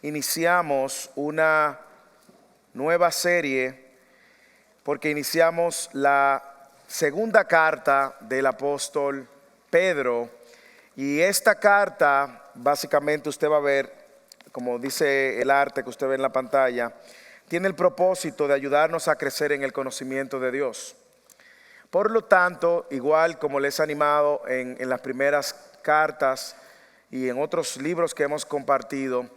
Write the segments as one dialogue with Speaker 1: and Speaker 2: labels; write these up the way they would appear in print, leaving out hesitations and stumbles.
Speaker 1: iniciamos una nueva serie porque iniciamos la segunda carta del apóstol Pedro. Y esta carta, básicamente usted va a ver, como dice el arte que usted ve en la pantalla, tiene el propósito de ayudarnos a crecer en el conocimiento de Dios. Por lo tanto, igual como les he animado en las primeras cartas y en otros libros que hemos compartido,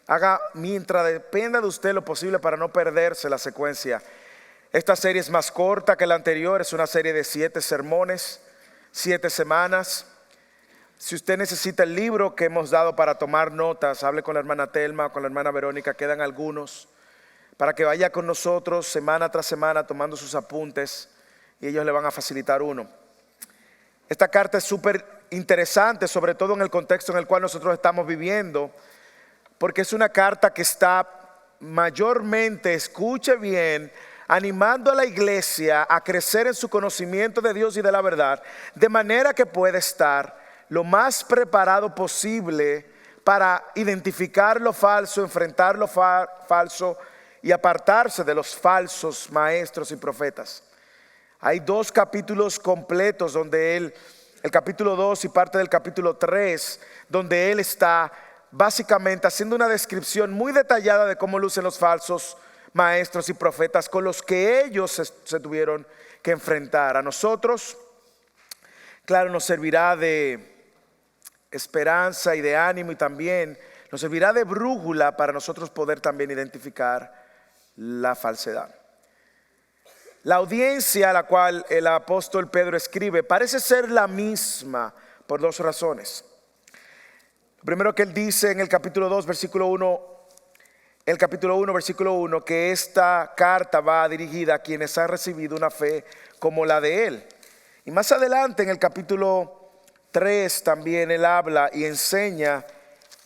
Speaker 1: haga mientras dependa de usted lo posible para no perderse la secuencia. Esta serie es más corta que la anterior, es una serie de 7 sermones, 7 semanas. Si usted necesita el libro que hemos dado para tomar notas, hable con la hermana Telma, con la hermana Verónica, quedan algunos, para que vaya con nosotros semana tras semana tomando sus apuntes y ellos le van a facilitar uno. Esta carta es súper interesante, sobre todo en el contexto en el cual nosotros estamos viviendo, porque es una carta que está mayormente, escuche bien, animando a la iglesia a crecer en su conocimiento de Dios y de la verdad, de manera que pueda estar lo más preparado posible para identificar lo falso, enfrentar lo falso y apartarse de los falsos maestros y profetas. Hay 2 capítulos completos donde el capítulo 2 y parte del capítulo 3, donde él está básicamente haciendo una descripción muy detallada de cómo lucen los falsos maestros y profetas con los que ellos se tuvieron que enfrentar. A nosotros, claro, nos servirá de esperanza y de ánimo, y también nos servirá de brújula para nosotros poder también identificar la falsedad. La audiencia a la cual el apóstol Pedro escribe parece ser la misma por 2 razones. Lo primero que él dice en el capítulo 2, versículo 1, el capítulo 1, versículo 1, que esta carta va dirigida a quienes han recibido una fe como la de él. Y más adelante en el capítulo 3 también él habla y enseña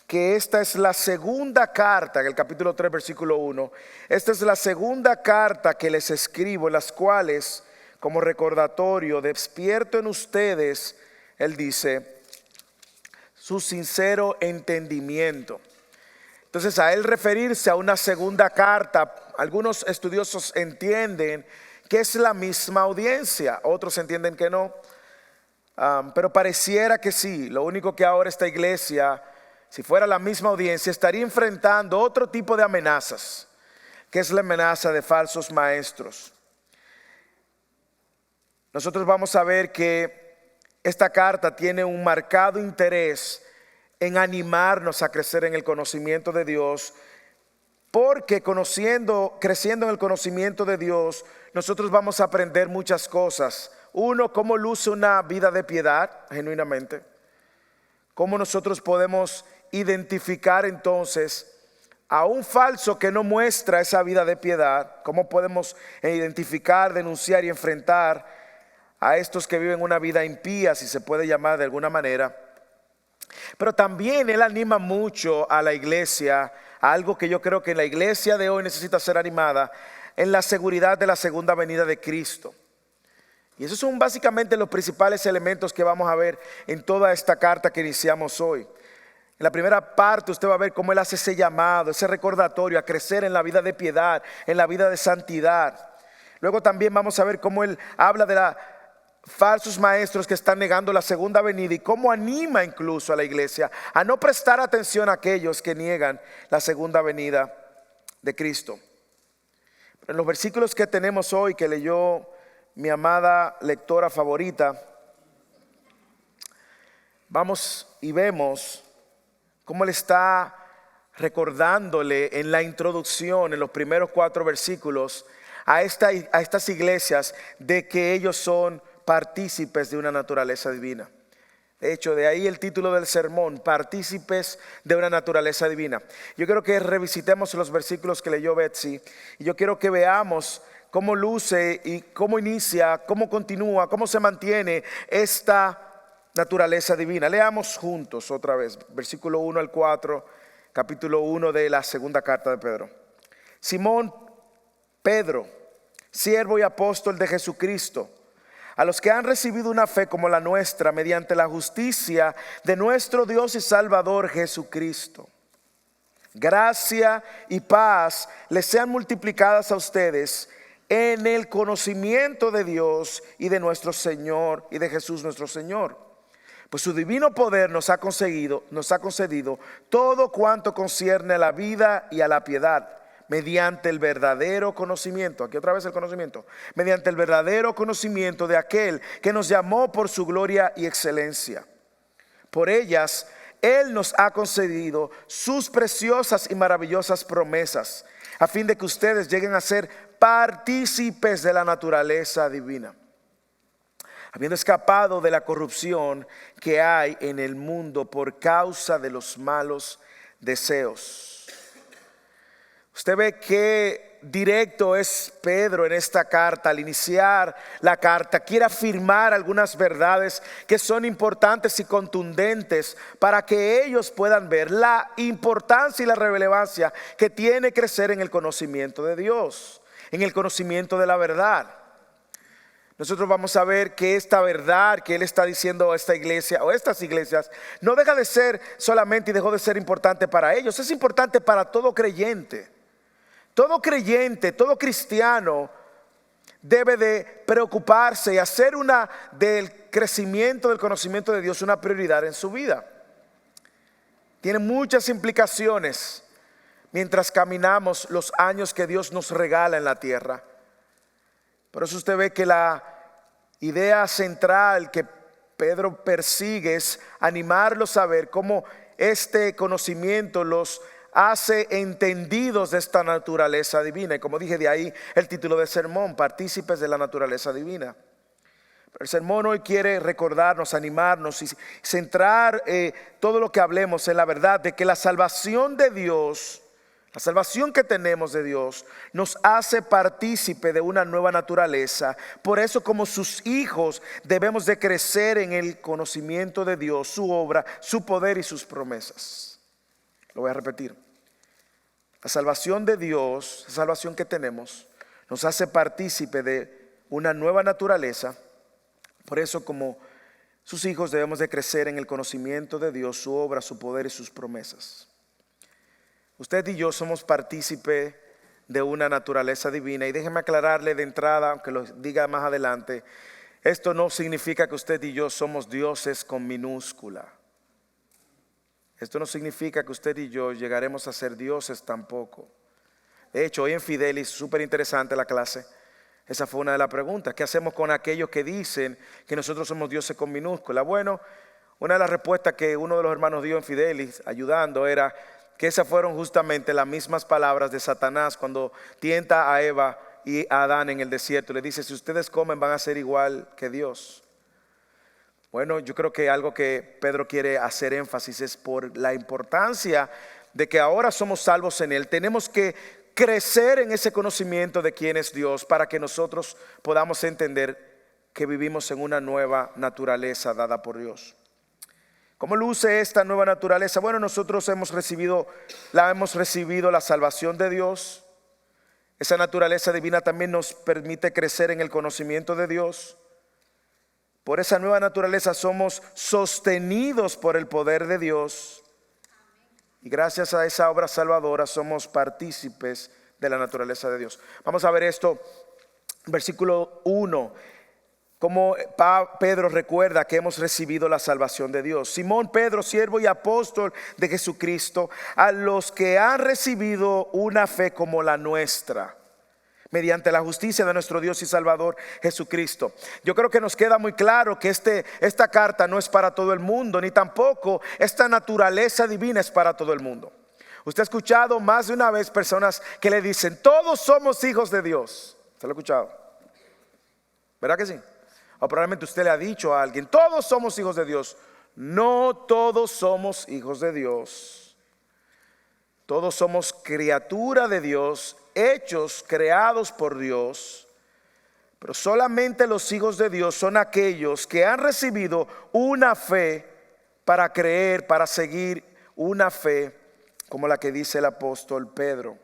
Speaker 1: que esta es la segunda carta, en el capítulo 3 versículo 1, esta es la segunda carta que les escribo, en las cuales, como recordatorio, despierto en ustedes, él dice, su sincero entendimiento. Entonces, a él referirse a una segunda carta, algunos estudiosos entienden que es la misma audiencia, otros entienden que no. Pero pareciera que sí. Lo único que ahora esta iglesia, si fuera la misma audiencia, estaría enfrentando otro tipo de amenazas, que es la amenaza de falsos maestros. Nosotros vamos a ver que esta carta tiene un marcado interés en animarnos a crecer en el conocimiento de Dios, porque creciendo en el conocimiento de Dios, nosotros vamos a aprender muchas cosas. Uno, cómo luce una vida de piedad genuinamente. Cómo nosotros podemos identificar entonces a un falso que no muestra esa vida de piedad. Cómo podemos identificar, denunciar y enfrentar a estos que viven una vida impía, si se puede llamar de alguna manera. Pero también él anima mucho a la iglesia, a algo que yo creo que la iglesia de hoy necesita ser animada, en la seguridad de la segunda venida de Cristo. Y esos son básicamente los principales elementos que vamos a ver en toda esta carta que iniciamos hoy. En la primera parte usted va a ver cómo él hace ese llamado, ese recordatorio a crecer en la vida de piedad, en la vida de santidad. Luego también vamos a ver cómo él habla de falsos maestros que están negando la segunda venida y cómo anima incluso a la iglesia a no prestar atención a aquellos que niegan la segunda venida de Cristo. Pero en los versículos que tenemos hoy, que leyó mi amada lectora favorita, vamos y vemos cómo él está recordándole en la introducción, en los primeros 4 versículos, a estas iglesias de que ellos son partícipes de una naturaleza divina. De hecho, de ahí el título del sermón, partícipes de una naturaleza divina. Yo quiero que revisitemos los versículos que leyó Betsy, y yo quiero que veamos cómo luce y cómo inicia, cómo continúa, cómo se mantiene esta naturaleza divina. Leamos juntos otra vez, versículo 1 al 4, capítulo 1 de la segunda carta de Pedro. Simón Pedro, siervo y apóstol de Jesucristo, a los que han recibido una fe como la nuestra mediante la justicia de nuestro Dios y Salvador Jesucristo. Gracia y paz les sean multiplicadas a ustedes en el conocimiento de Dios y de nuestro Señor y de Jesús nuestro Señor. Pues su divino poder nos ha concedido todo cuanto concierne a la vida y a la piedad, mediante el verdadero conocimiento. Aquí otra vez el conocimiento. Mediante el verdadero conocimiento de aquel que nos llamó por su gloria y excelencia. Por ellas Él nos ha concedido sus preciosas y maravillosas promesas, a fin de que ustedes lleguen a ser partícipes de la naturaleza divina, habiendo escapado de la corrupción que hay en el mundo por causa de los malos deseos. Usted ve qué directo es Pedro en esta carta. Al iniciar la carta quiere afirmar algunas verdades que son importantes y contundentes para que ellos puedan ver la importancia y la relevancia que tiene crecer en el conocimiento de Dios, en el conocimiento de la verdad. Nosotros vamos a ver que esta verdad que Él está diciendo a esta iglesia o estas iglesias no deja de ser solamente y dejó de ser importante para ellos, es importante para todo creyente. Todo creyente, todo cristiano debe de preocuparse y hacer del crecimiento del conocimiento de Dios una prioridad en su vida. Tiene muchas implicaciones mientras caminamos los años que Dios nos regala en la tierra. Por eso usted ve que la idea central que Pedro persigue es animarlos a ver cómo este conocimiento los hace entendidos de esta naturaleza divina. Y como dije, de ahí el título del sermón, partícipes de la naturaleza divina. El sermón hoy quiere recordarnos, animarnos y centrar todo lo que hablemos en la verdad de que la salvación de Dios, la salvación que tenemos de Dios, nos hace partícipe de una nueva naturaleza. Por eso, como sus hijos, debemos de crecer en el conocimiento de Dios, su obra, su poder y sus promesas. Lo voy a repetir. La salvación de Dios, la salvación que tenemos, nos hace partícipe de una nueva naturaleza. Por eso, como sus hijos, debemos de crecer en el conocimiento de Dios, su obra, su poder y sus promesas. Usted y yo somos partícipe de una naturaleza divina. Y déjeme aclararle de entrada, aunque lo diga más adelante, esto no significa que usted y yo somos dioses con minúscula. Esto no significa que usted y yo llegaremos a ser dioses tampoco. De hecho, hoy en Fidelis, súper interesante la clase. Esa fue una de las preguntas. ¿Qué hacemos con aquellos que dicen que nosotros somos dioses con minúscula? Bueno, una de las respuestas que uno de los hermanos dio en Fidelis, ayudando, era que esas fueron justamente las mismas palabras de Satanás cuando tienta a Eva y a Adán en el desierto. Le dice, si ustedes comen van a ser igual que Dios. Bueno, yo creo que algo que Pedro quiere hacer énfasis es por la importancia de que ahora somos salvos en Él. Tenemos que crecer en ese conocimiento de quién es Dios para que nosotros podamos entender que vivimos en una nueva naturaleza dada por Dios. ¿Cómo luce esta nueva naturaleza? Bueno, nosotros hemos recibido la salvación de Dios. Esa naturaleza divina también nos permite crecer en el conocimiento de Dios. Por esa nueva naturaleza somos sostenidos por el poder de Dios. Y gracias a esa obra salvadora somos partícipes de la naturaleza de Dios. Vamos a ver esto, versículo 1. Como Pedro recuerda que hemos recibido la salvación de Dios. Simón Pedro, siervo y apóstol de Jesucristo, a los que han recibido una fe como la nuestra, mediante la justicia de nuestro Dios y Salvador Jesucristo. Yo creo que nos queda muy claro que esta carta no es para todo el mundo, ni tampoco esta naturaleza divina es para todo el mundo. Usted ha escuchado más de una vez personas que le dicen, todos somos hijos de Dios. ¿Usted lo ha escuchado? ¿Verdad que sí? O probablemente usted le ha dicho a alguien, todos somos hijos de Dios. No todos somos hijos de Dios. Todos somos criatura de Dios, hechos, creados por Dios. Pero solamente los hijos de Dios son aquellos que han recibido una fe para creer, para seguir una fe como la que dice el apóstol Pedro.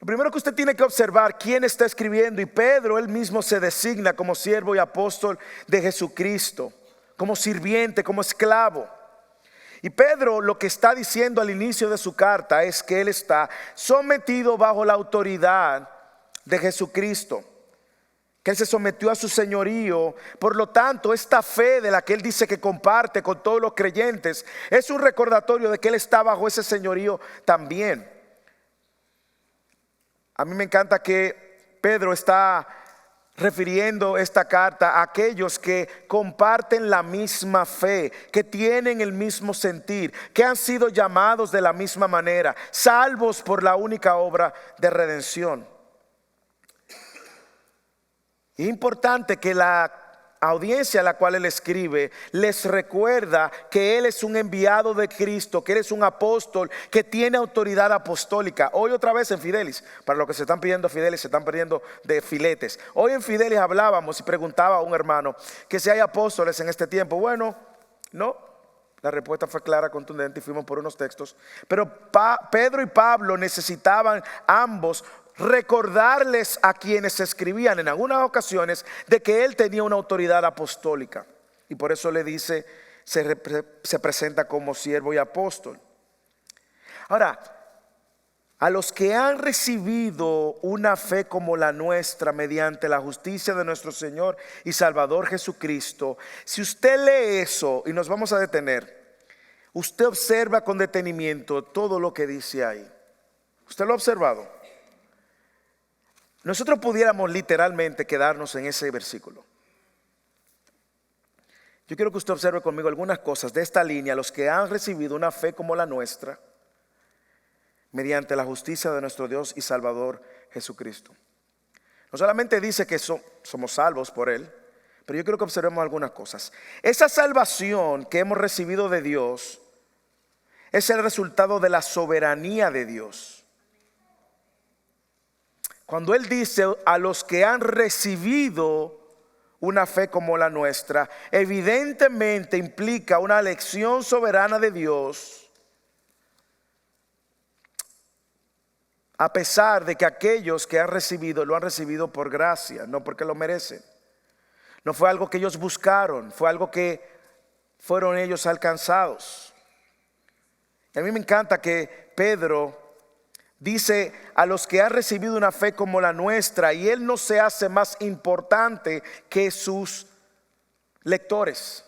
Speaker 1: Lo primero que usted tiene que observar, quién está escribiendo, y Pedro él mismo se designa como siervo y apóstol de Jesucristo, como sirviente, como esclavo. Y Pedro lo que está diciendo al inicio de su carta es que él está sometido bajo la autoridad de Jesucristo, que él se sometió a su señorío. Por lo tanto, esta fe de la que él dice que comparte con todos los creyentes es un recordatorio de que él está bajo ese señorío también. A mí me encanta que Pedro está refiriendo esta carta a aquellos que comparten la misma fe, que tienen el mismo sentir, que han sido llamados de la misma manera, salvos por la única obra de redención. Es importante que la audiencia a la cual él escribe les recuerda que él es un enviado de Cristo, que él es un apóstol que tiene autoridad apostólica. Hoy otra vez en Fidelis, para los que se están pidiendo Fidelis, se están perdiendo de filetes. Hoy en Fidelis hablábamos y preguntaba a un hermano que si hay apóstoles en este tiempo. Bueno, no. La respuesta fue clara, contundente y fuimos por unos textos. Pero Pedro y Pablo necesitaban ambos recordarles a quienes escribían en algunas ocasiones de que él tenía una autoridad apostólica. Y por eso le dice, se presenta como siervo y apóstol. Ahora, a los que han recibido una fe como la nuestra mediante la justicia de nuestro Señor y Salvador Jesucristo, si usted lee eso, y nos vamos a detener, usted observa con detenimiento todo lo que dice ahí. ¿Usted lo ha observado? Nosotros pudiéramos literalmente quedarnos en ese versículo. Yo quiero que usted observe conmigo algunas cosas de esta línea, los que han recibido una fe como la nuestra, mediante la justicia de nuestro Dios y Salvador Jesucristo. No solamente dice que somos salvos por Él, pero yo quiero que observemos algunas cosas. Esa salvación que hemos recibido de Dios es el resultado de la soberanía de Dios. Cuando Él dice a los que han recibido una fe como la nuestra, evidentemente implica una elección soberana de Dios, a pesar de que aquellos que han recibido lo han recibido por gracia, no porque lo merecen. No fue algo que ellos buscaron, fue algo que fueron ellos alcanzados. Y a mí me encanta que Pedro dice a los que han recibido una fe como la nuestra, y él no se hace más importante que sus lectores.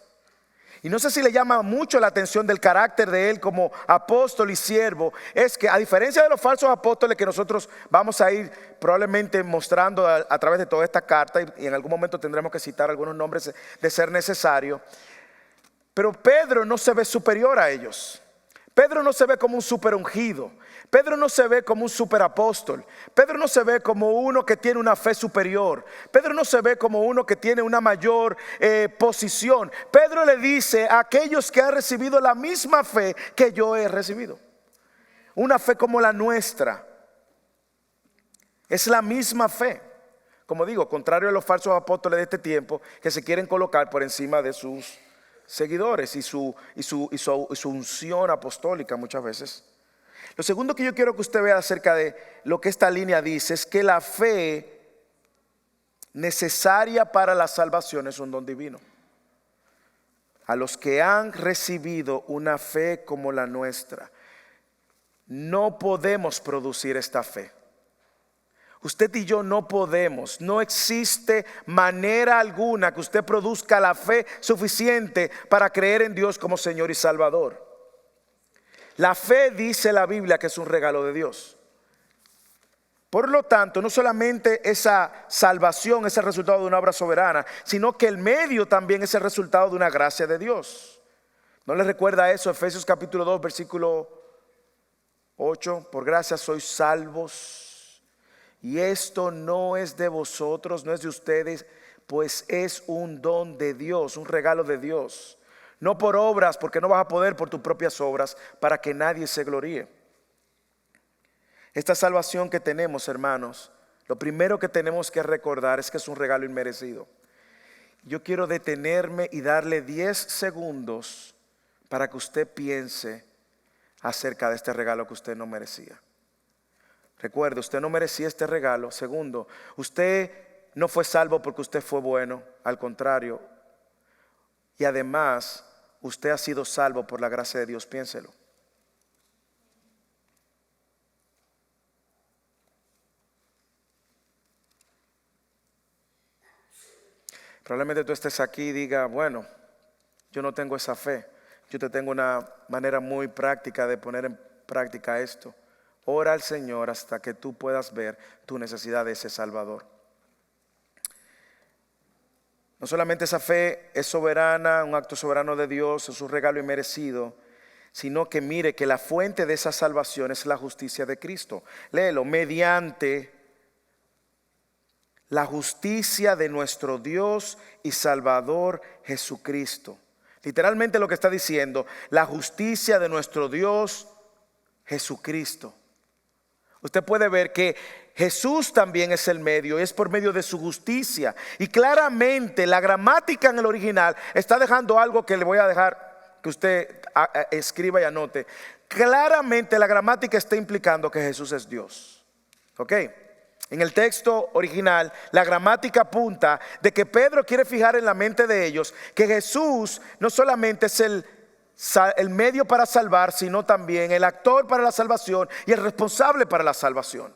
Speaker 1: Y no sé si le llama mucho la atención del carácter de él como apóstol y siervo, es que a diferencia de los falsos apóstoles que nosotros vamos a ir probablemente mostrando a través de toda esta carta, y en algún momento tendremos que citar algunos nombres de ser necesario, pero Pedro no se ve superior a ellos. Pedro no se ve como un super ungido. Pedro no se ve como un superapóstol. Pedro no se ve como uno que tiene una fe superior. Pedro no se ve como uno que tiene una mayor posición. Pedro le dice a aquellos que han recibido la misma fe que yo he recibido. Una fe como la nuestra. Es la misma fe. Como digo, contrario a los falsos apóstoles de este tiempo que se quieren colocar por encima de sus seguidores y su unción apostólica muchas veces. Lo segundo que yo quiero que usted vea acerca de lo que esta línea dice es que la fe necesaria para la salvación es un don divino. A los que han recibido una fe como la nuestra, no podemos producir esta fe. Usted y yo no podemos, no existe manera alguna que usted produzca la fe suficiente para creer en Dios como Señor y Salvador. La fe, dice la Biblia, que es un regalo de Dios. Por lo tanto, no solamente esa salvación es el resultado de una obra soberana, sino que el medio también es el resultado de una gracia de Dios. ¿No le recuerda eso? Efesios capítulo 2, versículo 8. Por gracia sois salvos. Y esto no es de vosotros, no es de ustedes, pues es un don de Dios, un regalo de Dios. No por obras, porque no vas a poder por tus propias obras, para que nadie se gloríe. Esta salvación que tenemos, hermanos, lo primero que tenemos que recordar es que es un regalo inmerecido. Yo quiero detenerme y darle 10 segundos para que usted piense acerca de este regalo que usted no merecía. Recuerde, usted no merecía este regalo. Segundo, usted no fue salvo porque usted fue bueno, al contrario. Y además, usted ha sido salvo por la gracia de Dios. Piénselo. Probablemente tú estés aquí y digas, bueno, yo no tengo esa fe. Yo te tengo una manera muy práctica de poner en práctica esto. Ora al Señor hasta que tú puedas ver tu necesidad de ese Salvador. No solamente esa fe es soberana, un acto soberano de Dios, es un regalo inmerecido, sino que mire que la fuente de esa salvación es la justicia de Cristo. Léelo, mediante la justicia de nuestro Dios y Salvador Jesucristo. Literalmente lo que está diciendo, la justicia de nuestro Dios Jesucristo. Usted puede ver que Jesús también es el medio, es por medio de su justicia. Y claramente la gramática en el original está dejando algo que le voy a dejar que usted escriba y anote. Claramente la gramática está implicando que Jesús es Dios. ¿Ok? En el texto original, la gramática apunta de que Pedro quiere fijar en la mente de ellos que Jesús no solamente es el medio para salvar, sino también el actor para la salvación y el responsable para la salvación.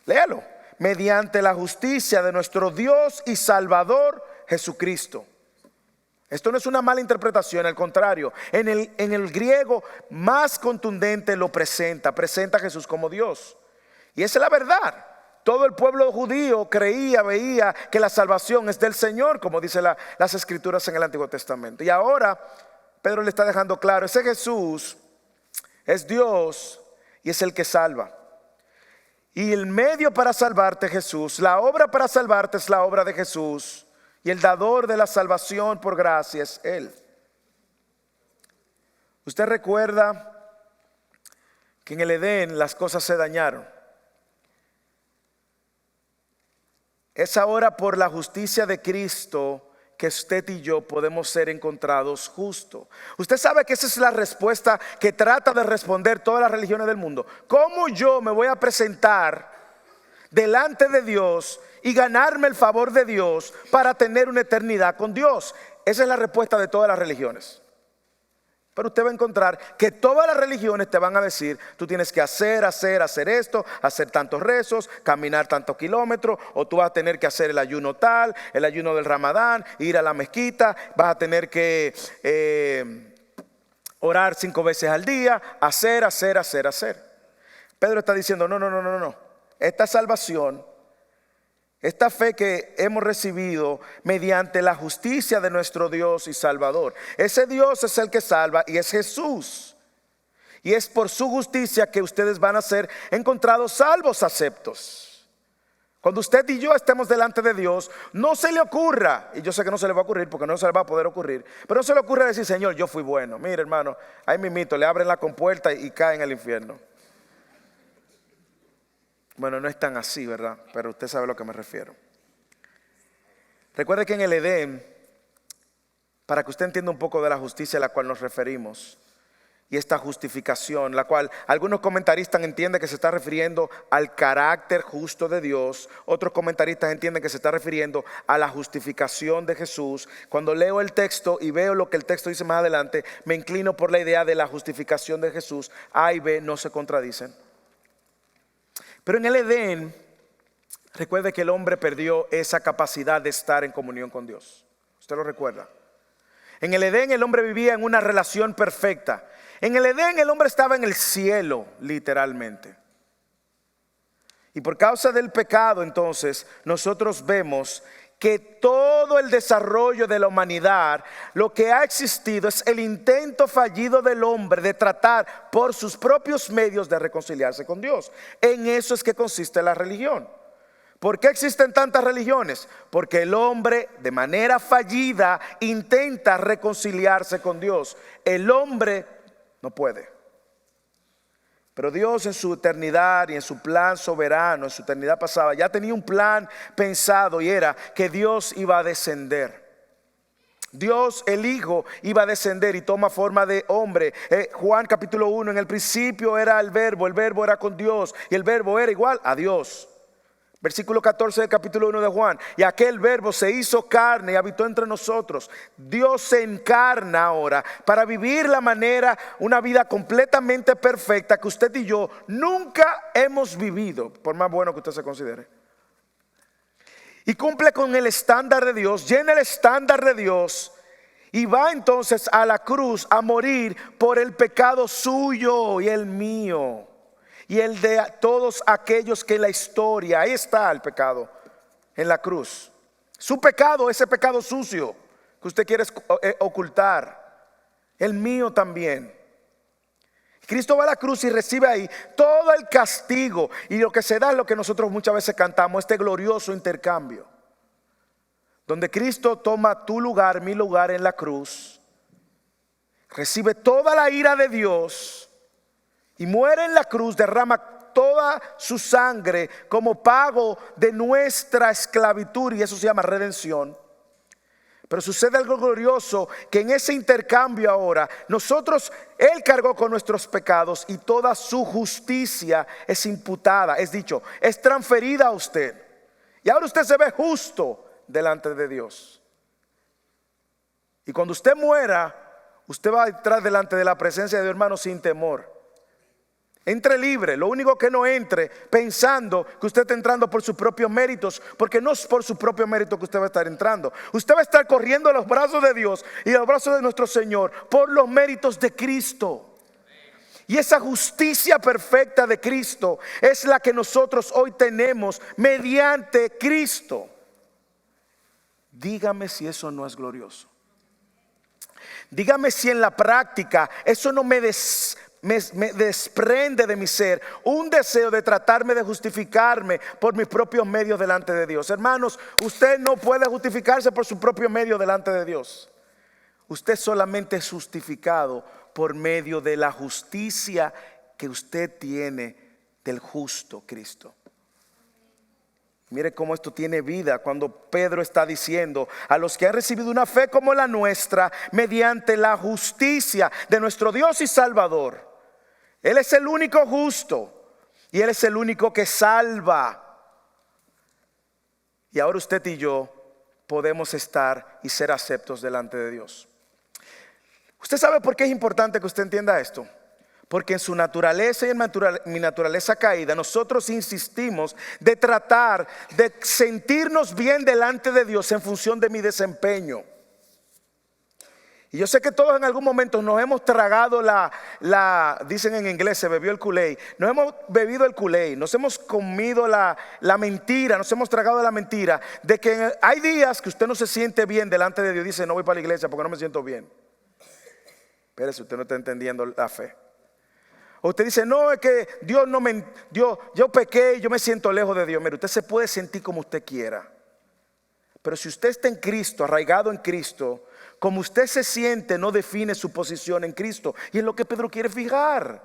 Speaker 1: Léalo. Mediante la justicia de nuestro Dios y Salvador Jesucristo. Esto no es una mala interpretación, al contrario, en el griego más contundente lo presenta a Jesús como Dios. Y esa es la verdad. Todo el pueblo judío veía que la salvación es del Señor, como dicen las escrituras en el Antiguo Testamento. Y ahora Pedro le está dejando claro, ese Jesús es Dios y es el que salva. Y el medio para salvarte es Jesús, la obra para salvarte es la obra de Jesús. Y el dador de la salvación por gracia es Él. Usted recuerda que en el Edén las cosas se dañaron. Es ahora por la justicia de Cristo que usted y yo podemos ser encontrados justos. Usted sabe que esa es la respuesta que trata de responder todas las religiones del mundo. ¿Cómo yo me voy a presentar delante de Dios y ganarme el favor de Dios para tener una eternidad con Dios? Esa es la respuesta de todas las religiones. Pero usted va a encontrar que todas las religiones te van a decir, tú tienes que hacer esto, hacer tantos rezos, caminar tantos kilómetros, o tú vas a tener que hacer el ayuno tal, el ayuno del Ramadán, ir a la mezquita, vas a tener que orar 5 veces al día, hacer. Pedro está diciendo, no. Esta salvación, esta fe que hemos recibido mediante la justicia de nuestro Dios y Salvador. Ese Dios es el que salva y es Jesús. Y es por su justicia que ustedes van a ser encontrados salvos, aceptos. Cuando usted y yo estemos delante de Dios, no se le ocurra, y yo sé que no se le va a ocurrir porque no se le va a poder ocurrir, pero no se le ocurra decir, Señor, yo fui bueno. Mire, hermano, ahí mismito le abren la compuerta y cae en el infierno. Bueno, no es tan así, ¿verdad? Pero usted sabe a lo que me refiero. Recuerde que en el Edén, para que usted entienda un poco de la justicia a la cual nos referimos, y esta justificación, la cual algunos comentaristas entienden que se está refiriendo al carácter justo de Dios, otros comentaristas entienden que se está refiriendo a la justificación de Jesús. Cuando leo el texto y veo lo que el texto dice más adelante, me inclino por la idea de la justificación de Jesús. A y B no se contradicen. Pero en el Edén, recuerde que el hombre perdió esa capacidad de estar en comunión con Dios. ¿Usted lo recuerda? En el Edén el hombre vivía en una relación perfecta. En el Edén el hombre estaba en el cielo, literalmente. Y por causa del pecado, entonces, nosotros vemos que todo el desarrollo de la humanidad, lo que ha existido es el intento fallido del hombre de tratar por sus propios medios de reconciliarse con Dios. En eso es que consiste la religión. ¿Por qué existen tantas religiones? Porque el hombre de manera fallida intenta reconciliarse con Dios. El hombre no puede. Pero Dios en su eternidad y en su plan soberano, en su eternidad pasada, ya tenía un plan pensado, y era que Dios iba a descender. Dios el Hijo iba a descender y toma forma de hombre. Juan capítulo 1, en el principio era el verbo era con Dios y el verbo era igual a Dios. Versículo 14 del capítulo 1 de Juan. Y aquel verbo se hizo carne y habitó entre nosotros. Dios se encarna ahora para vivir una vida completamente perfecta que usted y yo nunca hemos vivido, por más bueno que usted se considere. Y cumple con el estándar de Dios, llena el estándar de Dios. Y va entonces a la cruz a morir por el pecado suyo y el mío. Y el de todos aquellos que en la historia, ahí está el pecado, en la cruz. Su pecado, ese pecado sucio que usted quiere ocultar, el mío también. Cristo va a la cruz y recibe ahí todo el castigo. Y lo que se da es lo que nosotros muchas veces cantamos, este glorioso intercambio. Donde Cristo toma tu lugar, mi lugar en la cruz. Recibe toda la ira de Dios. Y muere en la cruz, derrama toda su sangre como pago de nuestra esclavitud. Y eso se llama redención. Pero sucede algo glorioso, que en ese intercambio ahora, Él cargó con nuestros pecados y toda su justicia es imputada, es dicho, es transferida a usted. Y ahora usted se ve justo delante de Dios. Y cuando usted muera, usted va a entrar delante de la presencia de Dios, hermano, sin temor. Entre libre, lo único que no entre pensando que usted está entrando por sus propios méritos, porque no es por su propio mérito que usted va a estar entrando. Usted va a estar corriendo a los brazos de Dios y a los brazos de nuestro Señor por los méritos de Cristo. Y esa justicia perfecta de Cristo es la que nosotros hoy tenemos mediante Cristo. Dígame si eso no es glorioso. Dígame si en la práctica eso no me desprende de mi ser un deseo de tratarme de justificarme por mis propios medios delante de Dios. Hermanos, usted no puede justificarse por su propio medio delante de Dios. Usted solamente es justificado por medio de la justicia que usted tiene del justo Cristo. Mire cómo esto tiene vida cuando Pedro está diciendo a los que han recibido una fe como la nuestra mediante la justicia de nuestro Dios y Salvador. Él es el único justo y Él es el único que salva. Y ahora usted y yo podemos estar y ser aceptos delante de Dios. ¿Usted sabe por qué es importante que usted entienda esto? Porque en su naturaleza y en mi naturaleza caída, nosotros insistimos de tratar de sentirnos bien delante de Dios en función de mi desempeño. Y yo sé que todos en algún momento nos hemos tragado dicen en inglés, se bebió el Kool-Aid. Nos hemos bebido el Kool-Aid, nos hemos comido la mentira, nos hemos tragado la mentira de que hay días que usted no se siente bien delante de Dios. Dice, no voy para la iglesia porque no me siento bien. Espérese, usted no está entendiendo la fe. O usted dice, no, es que Dios no me, yo pequé y yo me siento lejos de Dios. Mire, usted se puede sentir como usted quiera. Pero si usted está en Cristo, arraigado en Cristo, como usted se siente no define su posición en Cristo. Y es lo que Pedro quiere fijar.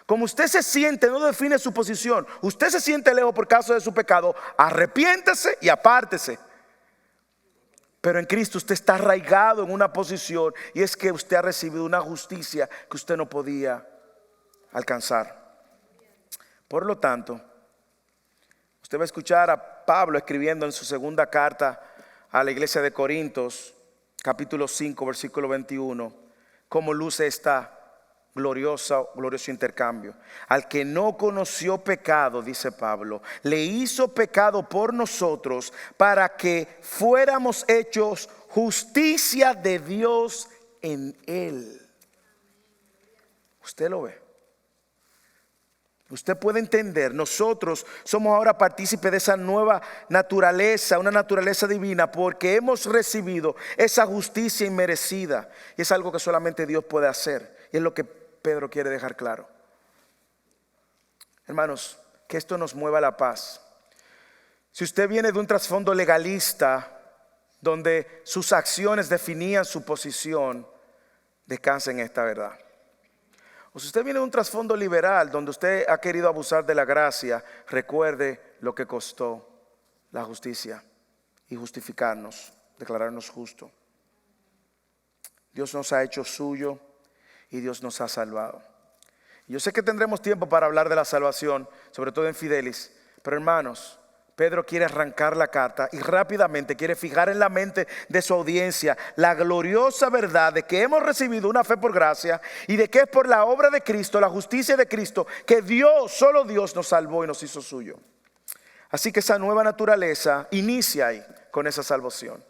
Speaker 1: Como usted se siente no define su posición. Usted se siente lejos por causa de su pecado. Arrepiéntase y apártese. Pero en Cristo usted está arraigado en una posición. Y es que usted ha recibido una justicia que usted no podía alcanzar. Por lo tanto, usted va a escuchar a Pablo escribiendo en su segunda carta a la iglesia de Corintios, capítulo 5, versículo 21, cómo luce esta glorioso intercambio. Al que no conoció pecado, dice Pablo, le hizo pecado por nosotros para que fuéramos hechos justicia de Dios en él. Usted lo ve. Usted puede entender, nosotros somos ahora partícipes de esa nueva naturaleza, una naturaleza divina, porque hemos recibido esa justicia inmerecida. Y es algo que solamente Dios puede hacer. Y es lo que Pedro quiere dejar claro. Hermanos, que esto nos mueva a la paz. Si usted viene de un trasfondo legalista, donde sus acciones definían su posición, descanse en esta verdad. O si usted viene de un trasfondo liberal donde usted ha querido abusar de la gracia, recuerde lo que costó la justicia y justificarnos, declararnos justos. Dios nos ha hecho suyo y Dios nos ha salvado. Yo sé que tendremos tiempo para hablar de la salvación, sobre todo en Fidelis, pero hermanos, Pedro quiere arrancar la carta y rápidamente quiere fijar en la mente de su audiencia la gloriosa verdad de que hemos recibido una fe por gracia y de que es por la obra de Cristo, la justicia de Cristo, que Dios, solo Dios nos salvó y nos hizo suyo. Así que esa nueva naturaleza inicia ahí con esa salvación.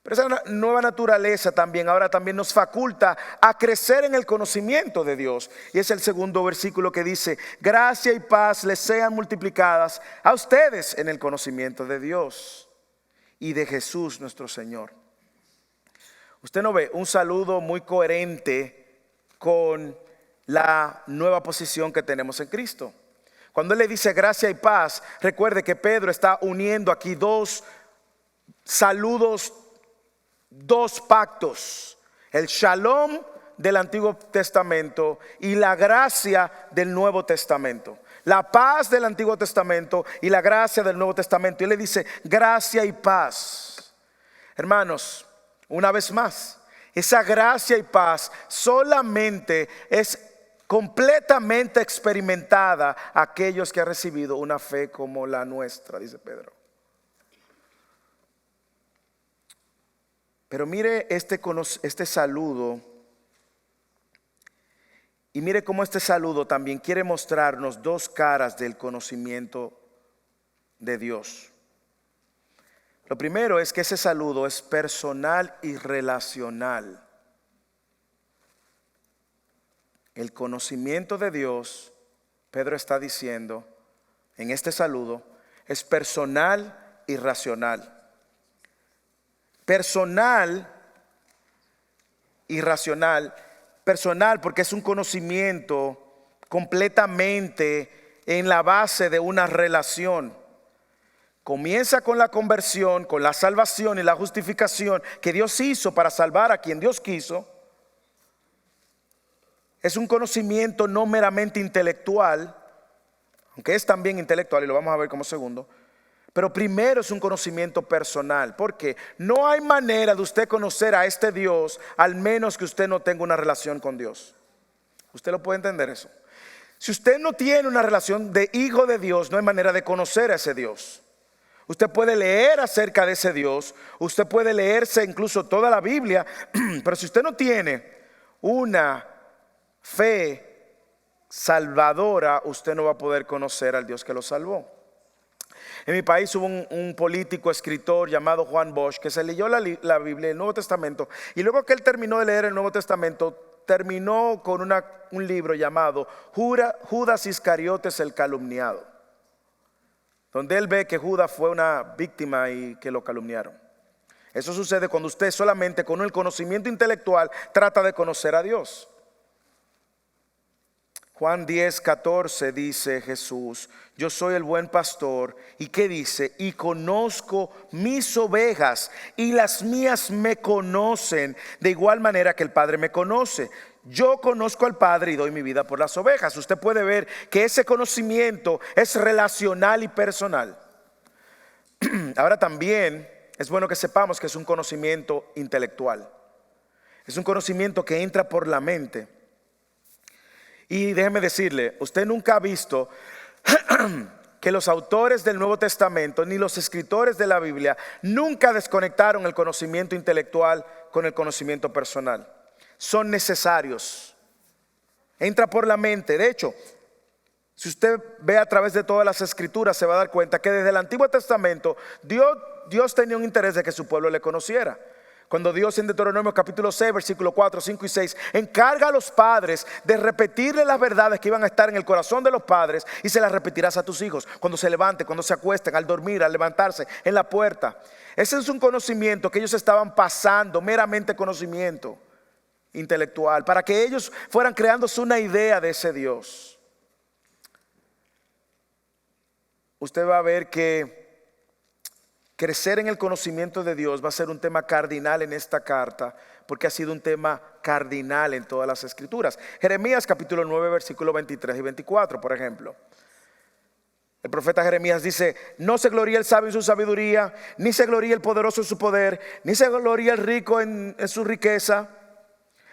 Speaker 1: Pero esa nueva naturaleza ahora también nos faculta a crecer en el conocimiento de Dios. Y es el segundo versículo que dice: gracia y paz les sean multiplicadas a ustedes en el conocimiento de Dios y de Jesús nuestro Señor. Usted no ve un saludo muy coherente con la nueva posición que tenemos en Cristo. Cuando Él le dice gracia y paz, recuerde que Pedro está uniendo aquí dos saludos, dos pactos: el shalom del Antiguo Testamento y la gracia del Nuevo Testamento. La paz del Antiguo Testamento y la gracia del Nuevo Testamento. Y Él le dice gracia y paz. Hermanos, una vez más, esa gracia y paz solamente es completamente experimentada aquellos que han recibido una fe como la nuestra, dice Pedro. Pero mire este saludo, y mire cómo este saludo también quiere mostrarnos dos caras del conocimiento de Dios. Lo primero es que ese saludo es personal y relacional. El conocimiento de Dios, Pedro está diciendo en este saludo, es personal y racional. Personal y racional. Personal porque es un conocimiento completamente en la base de una relación. Comienza con la conversión, con la salvación y la justificación que Dios hizo para salvar a quien Dios quiso. Es un conocimiento no meramente intelectual, aunque es también intelectual y lo vamos a ver como segundo. Pero primero es un conocimiento personal, porque no hay manera de usted conocer a este Dios al menos que usted no tenga una relación con Dios. ¿Usted lo puede entender eso? Si usted no tiene una relación de hijo de Dios, no hay manera de conocer a ese Dios. Usted puede leer acerca de ese Dios, usted puede leerse incluso toda la Biblia, pero si usted no tiene una fe salvadora, usted no va a poder conocer al Dios que lo salvó. En mi país hubo un político, escritor llamado Juan Bosch, que se leyó la Biblia, el Nuevo Testamento, y luego que él terminó de leer el Nuevo Testamento, terminó con un libro llamado Judas Iscariotes el calumniado, donde él ve que Judas fue una víctima y que lo calumniaron. Eso sucede cuando usted solamente con el conocimiento intelectual trata de conocer a Dios. Juan 10:14 dice Jesús: yo soy el buen pastor. ¿Y qué dice? Y conozco mis ovejas y las mías me conocen, de igual manera que el Padre me conoce. Yo conozco al Padre y doy mi vida por las ovejas. Usted puede ver que ese conocimiento es relacional y personal. Ahora también es bueno que sepamos que es un conocimiento intelectual. Es un conocimiento que entra por la mente. Y déjeme decirle, usted nunca ha visto que los autores del Nuevo Testamento ni los escritores de la Biblia nunca desconectaron el conocimiento intelectual con el conocimiento personal. Son necesarios. Entra por la mente. De hecho, si usted ve a través de todas las escrituras, se va a dar cuenta que desde el Antiguo Testamento Dios tenía un interés de que su pueblo le conociera. Cuando Dios en Deuteronomio capítulo 6, versículo 4, 5 y 6 encarga a los padres de repetirle las verdades que iban a estar en el corazón de los padres, y se las repetirás a tus hijos cuando se levanten, cuando se acuesten, al dormir, al levantarse, en la puerta. Ese es un conocimiento que ellos estaban pasando, meramente conocimiento intelectual, para que ellos fueran creándose una idea de ese Dios. Usted va a ver que crecer en el conocimiento de Dios va a ser un tema cardinal en esta carta, porque ha sido un tema cardinal en todas las escrituras. Jeremías capítulo 9, versículos 23 y 24, por ejemplo. El profeta Jeremías dice: no se gloría el sabio en su sabiduría, ni se gloría el poderoso en su poder, ni se gloría el rico en su riqueza.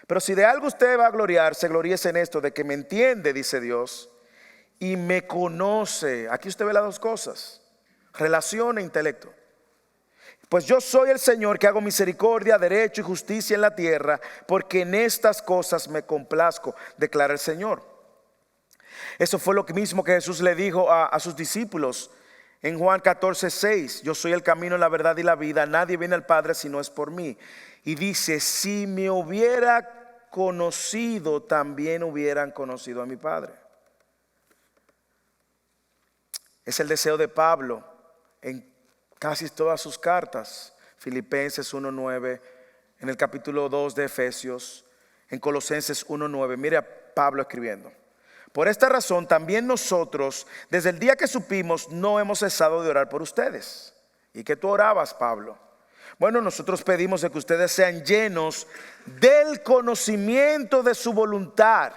Speaker 1: Pero si de algo usted va a gloriarse, gloríese en esto, de que me entiende, dice Dios, y me conoce. Aquí usted ve las dos cosas. Relación e intelecto. Pues yo soy el Señor que hago misericordia, derecho y justicia en la tierra, porque en estas cosas me complazco, declara el Señor. Eso fue lo mismo que Jesús le dijo a sus discípulos en Juan 14:6. Yo soy el camino, la verdad y la vida. Nadie viene al Padre si no es por mí. Y dice, si me hubiera conocido, también hubieran conocido a mi Padre. Es el deseo de Pablo en casi todas sus cartas. Filipenses 1:9, en el capítulo 2 de Efesios, en Colosenses 1:9. Mire a Pablo escribiendo. Por esta razón también nosotros, desde el día que supimos, no hemos cesado de orar por ustedes. ¿Y qué tú orabas, Pablo? Bueno, nosotros pedimos de que ustedes sean llenos del conocimiento de su voluntad,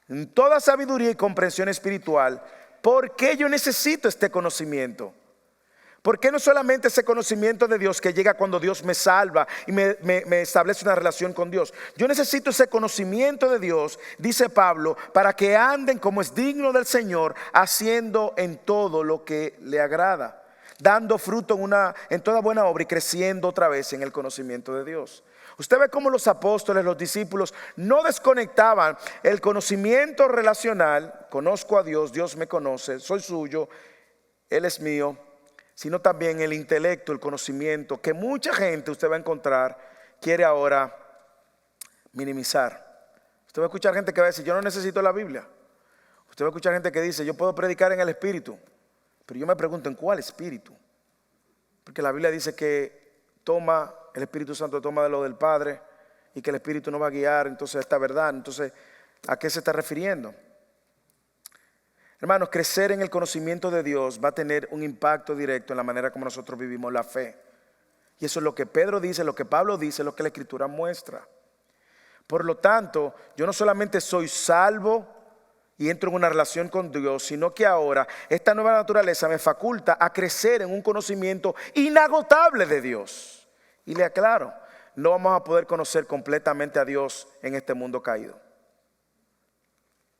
Speaker 1: en toda sabiduría y comprensión espiritual. ¿Por qué yo necesito este conocimiento? ¿Por qué no solamente ese conocimiento de Dios que llega cuando Dios me salva y me establece una relación con Dios? Yo necesito ese conocimiento de Dios, dice Pablo, para que anden como es digno del Señor, haciendo en todo lo que le agrada, dando fruto en toda buena obra y creciendo otra vez en el conocimiento de Dios. Usted ve cómo los apóstoles, los discípulos no desconectaban el conocimiento relacional, conozco a Dios, Dios me conoce, soy suyo, Él es mío, sino también el intelecto, el conocimiento, que mucha gente usted va a encontrar quiere ahora minimizar. Usted va a escuchar gente que va a decir, yo no necesito la Biblia. Usted va a escuchar gente que dice, yo puedo predicar en el Espíritu. Pero yo me pregunto, ¿en cuál Espíritu? Porque la Biblia dice que el Espíritu Santo toma de lo del Padre y que el Espíritu no va a guiar entonces esta verdad. Entonces, ¿a qué se está refiriendo? Hermanos, crecer en el conocimiento de Dios va a tener un impacto directo en la manera como nosotros vivimos la fe. Y eso es lo que Pedro dice, lo que Pablo dice, lo que la Escritura muestra. Por lo tanto, yo no solamente soy salvo y entro en una relación con Dios, sino que ahora esta nueva naturaleza me faculta a crecer en un conocimiento inagotable de Dios. Y le aclaro, no vamos a poder conocer completamente a Dios en este mundo caído.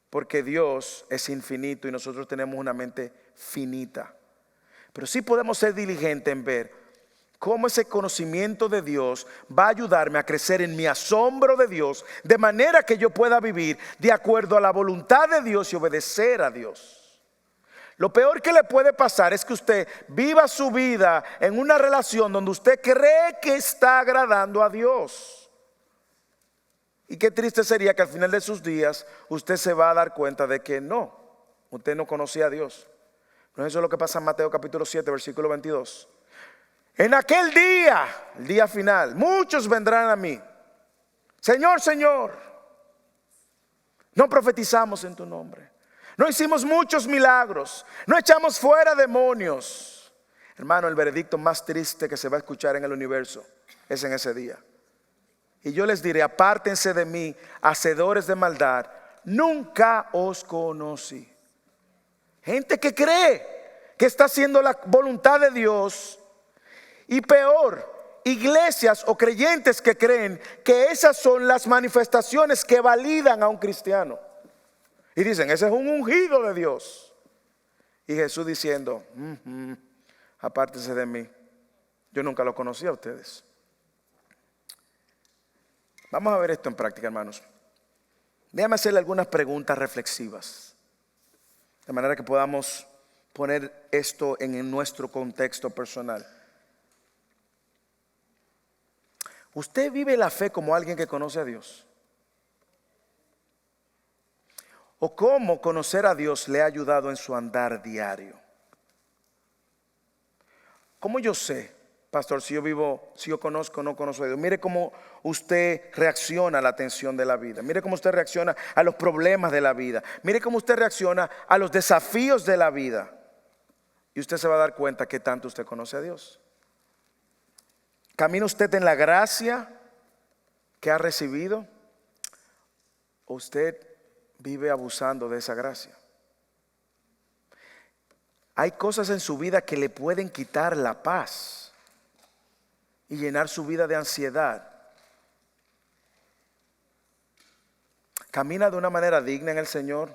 Speaker 1: Porque Dios es infinito y nosotros tenemos una mente finita. Pero sí podemos ser diligentes en ver cómo ese conocimiento de Dios va a ayudarme a crecer en mi asombro de Dios, de manera que yo pueda vivir de acuerdo a la voluntad de Dios y obedecer a Dios. Lo peor que le puede pasar es que usted viva su vida en una relación donde usted cree que está agradando a Dios. Y qué triste sería que al final de sus días usted se va a dar cuenta de que usted no conocía a Dios. No, eso es lo que pasa en Mateo capítulo 7, versículo 22. En aquel día, el día final, muchos vendrán a mí. Señor, Señor, no profetizamos en tu nombre. No hicimos muchos milagros. No echamos fuera demonios. Hermano, el veredicto más triste que se va a escuchar en el universo es en ese día. Y yo les diré, apártense de mí, hacedores de maldad, nunca os conocí. Gente que cree que está haciendo la voluntad de Dios. Y peor, iglesias o creyentes que creen que esas son las manifestaciones que validan a un cristiano. Y dicen, ese es un ungido de Dios. Y Jesús diciendo, apártense de mí, yo nunca lo conocí a ustedes. Vamos a ver esto en práctica, hermanos. Déjame hacerle algunas preguntas reflexivas, de manera que podamos poner esto en nuestro contexto personal. ¿Usted vive la fe como alguien que conoce a Dios? ¿O cómo conocer a Dios le ha ayudado en su andar diario? ¿Cómo yo sé, pastor, si yo conozco o no conozco a Dios? Mire cómo usted reacciona a la tensión de la vida. Mire cómo usted reacciona a los problemas de la vida. Mire cómo usted reacciona a los desafíos de la vida. Y usted se va a dar cuenta que tanto usted conoce a Dios. ¿Camina usted en la gracia que ha recibido? ¿O usted vive abusando de esa gracia? Hay cosas en su vida que le pueden quitar la paz y llenar su vida de ansiedad. ¿Camina de una manera digna en el Señor?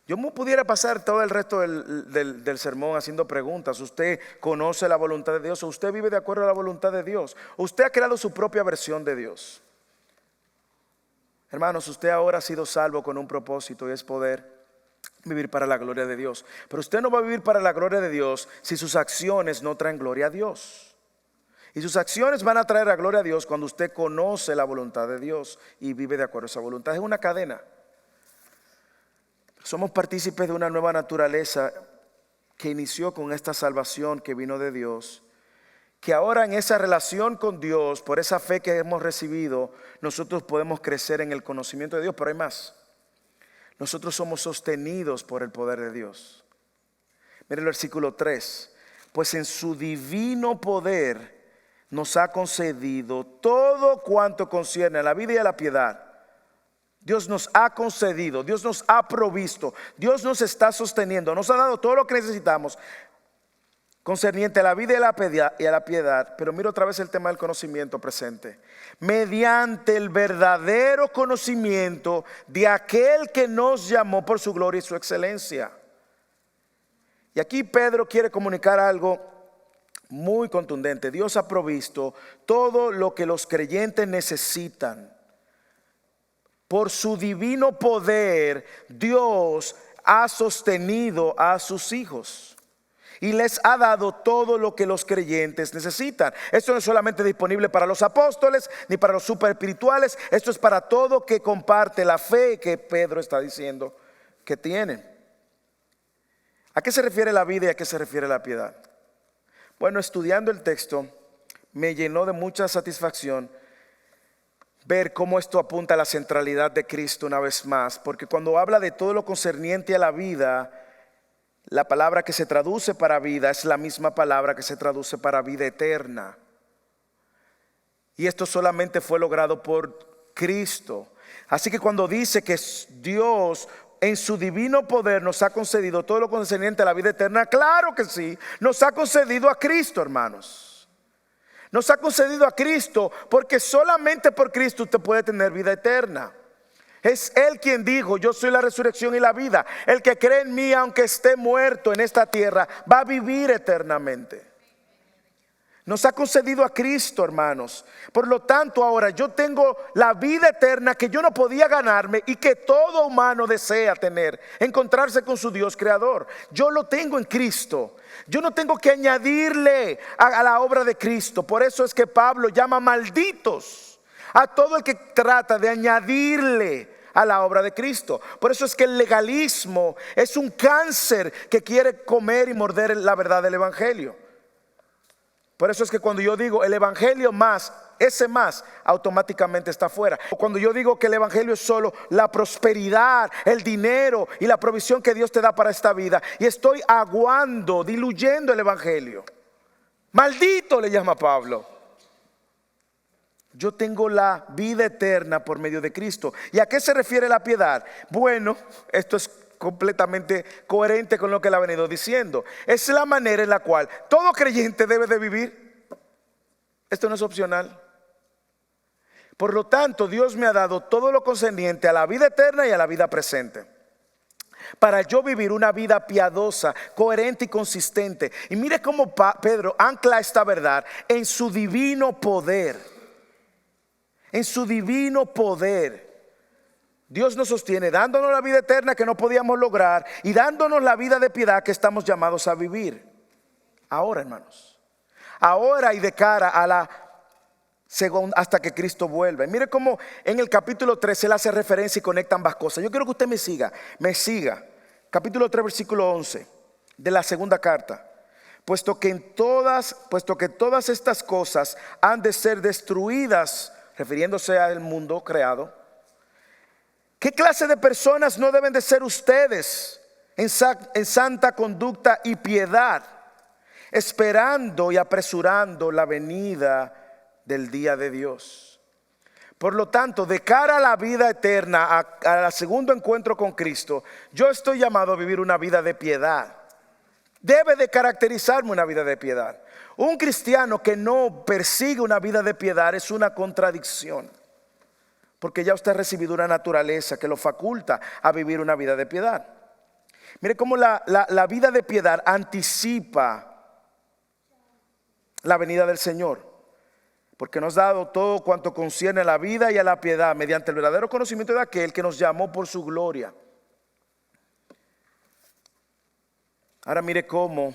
Speaker 1: Yo me pudiera pasar todo el resto del sermón haciendo preguntas. ¿Usted conoce la voluntad de Dios? ¿O usted vive de acuerdo a la voluntad de Dios? ¿O usted ha creado su propia versión de Dios? Hermanos, usted ahora ha sido salvo con un propósito, y es poder vivir para la gloria de Dios. Pero usted no va a vivir para la gloria de Dios si sus acciones no traen gloria a Dios. Y sus acciones van a traer a gloria a Dios cuando usted conoce la voluntad de Dios y vive de acuerdo a esa voluntad. Es una cadena. Somos partícipes de una nueva naturaleza que inició con esta salvación que vino de Dios, que ahora en esa relación con Dios, por esa fe que hemos recibido, nosotros podemos crecer en el conocimiento de Dios. Pero hay más. Nosotros somos sostenidos por el poder de Dios. Mire el versículo 3. Pues en su divino poder nos ha concedido todo cuanto concierne a la vida y a la piedad. Dios nos ha concedido, Dios nos ha provisto, Dios nos está sosteniendo, nos ha dado todo lo que necesitamos concerniente a la vida y a la piedad. Pero mira otra vez el tema del conocimiento presente. Mediante el verdadero conocimiento de aquel que nos llamó por su gloria y su excelencia. Y aquí Pedro quiere comunicar algo muy contundente. Dios ha provisto todo lo que los creyentes necesitan. Por su divino poder, Dios ha sostenido a sus hijos y les ha dado todo lo que los creyentes necesitan. Esto no es solamente disponible para los apóstoles ni para los super espirituales. Esto es para todo que comparte la fe que Pedro está diciendo que tienen. ¿A qué se refiere la vida y a qué se refiere la piedad? Bueno, estudiando el texto me llenó de mucha satisfacción ver cómo esto apunta a la centralidad de Cristo una vez más. Porque cuando habla de todo lo concerniente a la vida, la palabra que se traduce para vida es la misma palabra que se traduce para vida eterna. Y esto solamente fue logrado por Cristo. Así que cuando dice que Dios en su divino poder nos ha concedido todo lo concerniente a la vida eterna, claro que sí, nos ha concedido a Cristo, hermanos. Nos ha concedido a Cristo, porque solamente por Cristo usted puede tener vida eterna. Es Él quien dijo: yo soy la resurrección y la vida. El que cree en mí, aunque esté muerto en esta tierra, va a vivir eternamente. Nos ha concedido a Cristo, hermanos. Por lo tanto, ahora yo tengo la vida eterna que yo no podía ganarme y que todo humano desea tener, encontrarse con su Dios creador. Yo lo tengo en Cristo. Yo no tengo que añadirle a la obra de Cristo. Por eso es que Pablo llama malditos a todo el que trata de añadirle a la obra de Cristo. Por eso es que el legalismo es un cáncer que quiere comer y morder la verdad del evangelio. Por eso es que cuando yo digo el evangelio más, ese más automáticamente está fuera. O cuando yo digo que el evangelio es solo la prosperidad, el dinero y la provisión que Dios te da para esta vida, y estoy aguando, diluyendo el evangelio. Maldito, le llama Pablo. Yo tengo la vida eterna por medio de Cristo. ¿Y a qué se refiere la piedad? Bueno, esto es completamente coherente con lo que él ha venido diciendo. Es la manera en la cual todo creyente debe de vivir. Esto no es opcional. Por lo tanto, Dios me ha dado todo lo concerniente a la vida eterna y a la vida presente, para yo vivir una vida piadosa, coherente y consistente. Y mire cómo Pedro ancla esta verdad en su divino poder. En su divino poder. Dios nos sostiene dándonos la vida eterna que no podíamos lograr y dándonos la vida de piedad que estamos llamados a vivir. Ahora, hermanos. Ahora y de cara a la segunda, hasta que Cristo vuelva. Y mire cómo en el capítulo 3 él hace referencia y conecta ambas cosas. Yo quiero que usted me siga. Capítulo 3, versículo 11 de la segunda carta. Puesto que todas estas cosas han de ser destruidas, refiriéndose al mundo creado. ¿Qué clase de personas no deben de ser ustedes en santa conducta y piedad, esperando y apresurando la venida del día de Dios? Por lo tanto, de cara a la vida eterna, al segundo encuentro con Cristo, yo estoy llamado a vivir una vida de piedad. Debe de caracterizarme una vida de piedad. Un cristiano que no persigue una vida de piedad es una contradicción. Porque ya usted ha recibido una naturaleza que lo faculta a vivir una vida de piedad. Mire cómo la vida de piedad anticipa la venida del Señor. Porque nos ha dado todo cuanto concierne a la vida y a la piedad mediante el verdadero conocimiento de aquel que nos llamó por su gloria. Ahora mire cómo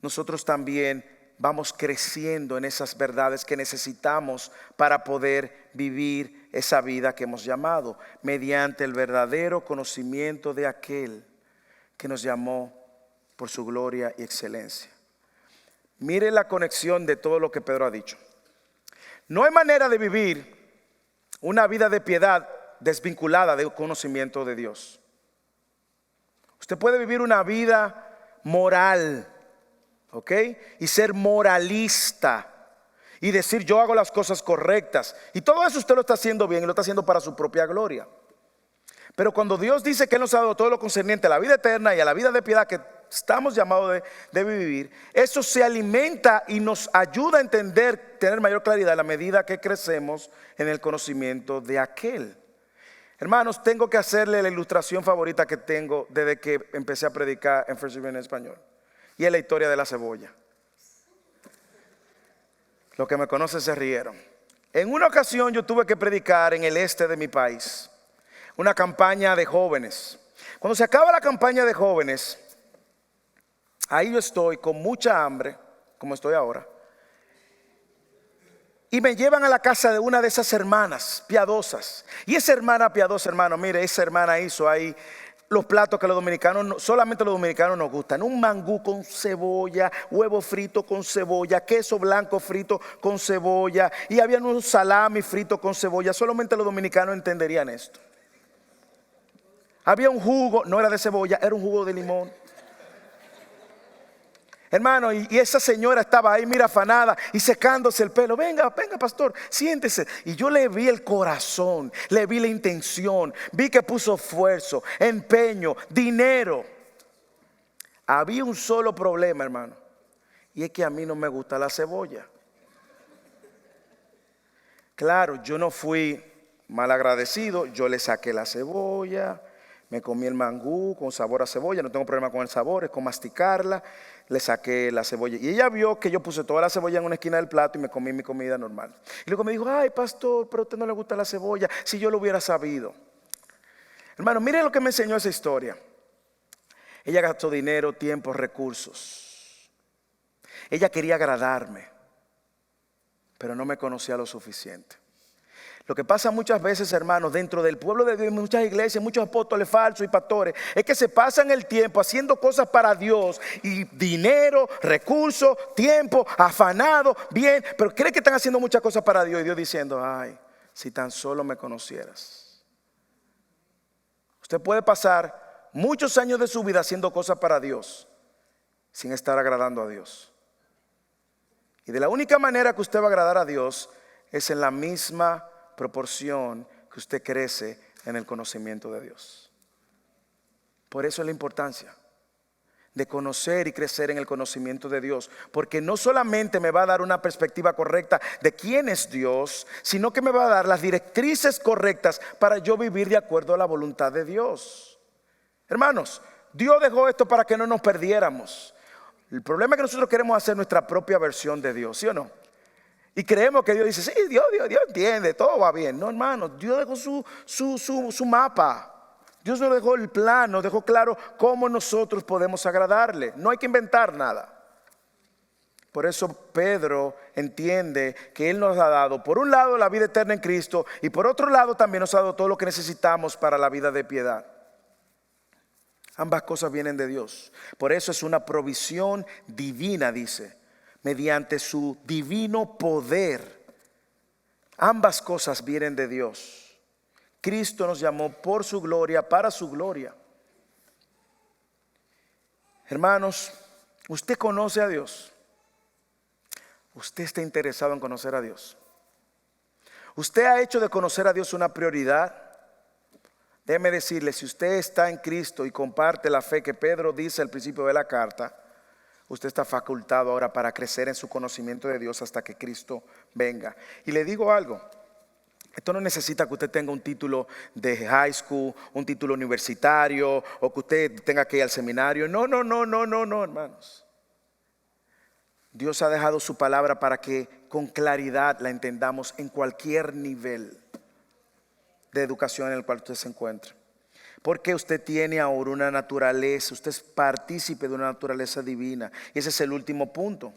Speaker 1: nosotros también vamos creciendo en esas verdades que necesitamos para poder vivir esa vida que hemos llamado, mediante el verdadero conocimiento de aquel que nos llamó por su gloria y excelencia. Mire la conexión de todo lo que Pedro ha dicho. No hay manera de vivir una vida de piedad desvinculada del conocimiento de Dios. Usted puede vivir una vida moral, ¿ok? Y ser moralista y decir yo hago las cosas correctas. Y todo eso usted lo está haciendo bien y lo está haciendo para su propia gloria. Pero cuando Dios dice que Él nos ha dado todo lo concerniente a la vida eterna y a la vida de piedad que estamos llamados de vivir, eso se alimenta y nos ayuda a entender, tener mayor claridad a la medida que crecemos en el conocimiento de aquel. Hermanos, tengo que hacerle la ilustración favorita que tengo desde que empecé a predicar en First Union en español. Y es la historia de la cebolla. Los que me conocen se rieron. En una ocasión yo tuve que predicar en el este de mi país, una campaña de jóvenes. Cuando se acaba la campaña de jóvenes, ahí yo estoy con mucha hambre, como estoy ahora, y me llevan a la casa de una de esas hermanas piadosas. Y esa hermana piadosa, hermano, mire, esa hermana hizo ahí los platos que los dominicanos, solamente los dominicanos nos gustan. Un mangú con cebolla, huevo frito con cebolla, queso blanco frito con cebolla, y había un salami frito con cebolla. Solamente los dominicanos entenderían esto. Había un jugo, no era de cebolla, era un jugo de limón. Hermano, y esa señora estaba ahí, mira, afanada y secándose el pelo. Venga, pastor, siéntese. Y yo le vi el corazón, le vi la intención, vi que puso esfuerzo, empeño, dinero. Había un solo problema, hermano, y es que a mí no me gusta la cebolla. Claro, yo no fui mal agradecido, yo le saqué la cebolla, me comí el mangú con sabor a cebolla, no tengo problema con el sabor, es con masticarla. Le saqué la cebolla y ella vio que yo puse toda la cebolla en una esquina del plato y me comí mi comida normal. Y luego me dijo, ay pastor, pero a usted no le gusta la cebolla, si yo lo hubiera sabido. Hermano, mire lo que me enseñó esa historia. Ella gastó dinero, tiempo, recursos. Ella quería agradarme, pero no me conocía lo suficiente. Lo que pasa muchas veces, hermanos, dentro del pueblo de Dios, muchas iglesias, muchos apóstoles falsos y pastores, es que se pasan el tiempo haciendo cosas para Dios y dinero, recursos, tiempo, afanado, bien, pero creen que están haciendo muchas cosas para Dios y Dios diciendo, ay, si tan solo me conocieras. Usted puede pasar muchos años de su vida haciendo cosas para Dios sin estar agradando a Dios. Y de la única manera que usted va a agradar a Dios es en la misma proporción que usted crece en el conocimiento de Dios. Por eso es la importancia de conocer y crecer en el conocimiento de Dios, porque no solamente me va a dar una perspectiva correcta de quién es Dios, sino que me va a dar las directrices correctas para yo vivir de acuerdo a la voluntad de Dios. Hermanos, Dios dejó esto para que no nos perdiéramos. El problema es que nosotros queremos hacer nuestra propia versión de Dios, ¿sí o no? Y creemos que Dios dice, sí, Dios entiende, todo va bien. No, hermano, Dios dejó su mapa. Dios nos dejó el plan, nos dejó claro cómo nosotros podemos agradarle. No hay que inventar nada. Por eso Pedro entiende que Él nos ha dado, por un lado, la vida eterna en Cristo, y por otro lado también nos ha dado todo lo que necesitamos para la vida de piedad. Ambas cosas vienen de Dios. Por eso es una provisión divina, dice, mediante su divino poder. Ambas cosas vienen de Dios. Cristo nos llamó por su gloria, para su gloria. Hermanos, usted conoce a Dios. Usted está interesado en conocer a Dios. Usted ha hecho de conocer a Dios una prioridad. Déjeme decirle, si usted está en Cristo y comparte la fe que Pedro dice al principio de la carta, usted está facultado ahora para crecer en su conocimiento de Dios hasta que Cristo venga. Y le digo algo, Esto no necesita que usted tenga un título de high school, un título universitario, o que usted tenga que ir al seminario. No, hermanos. Dios ha dejado su palabra para que con claridad la entendamos en cualquier nivel de educación en el cual usted se encuentre. Porque usted tiene ahora una naturaleza, usted es partícipe de una naturaleza divina. Y ese es el último punto.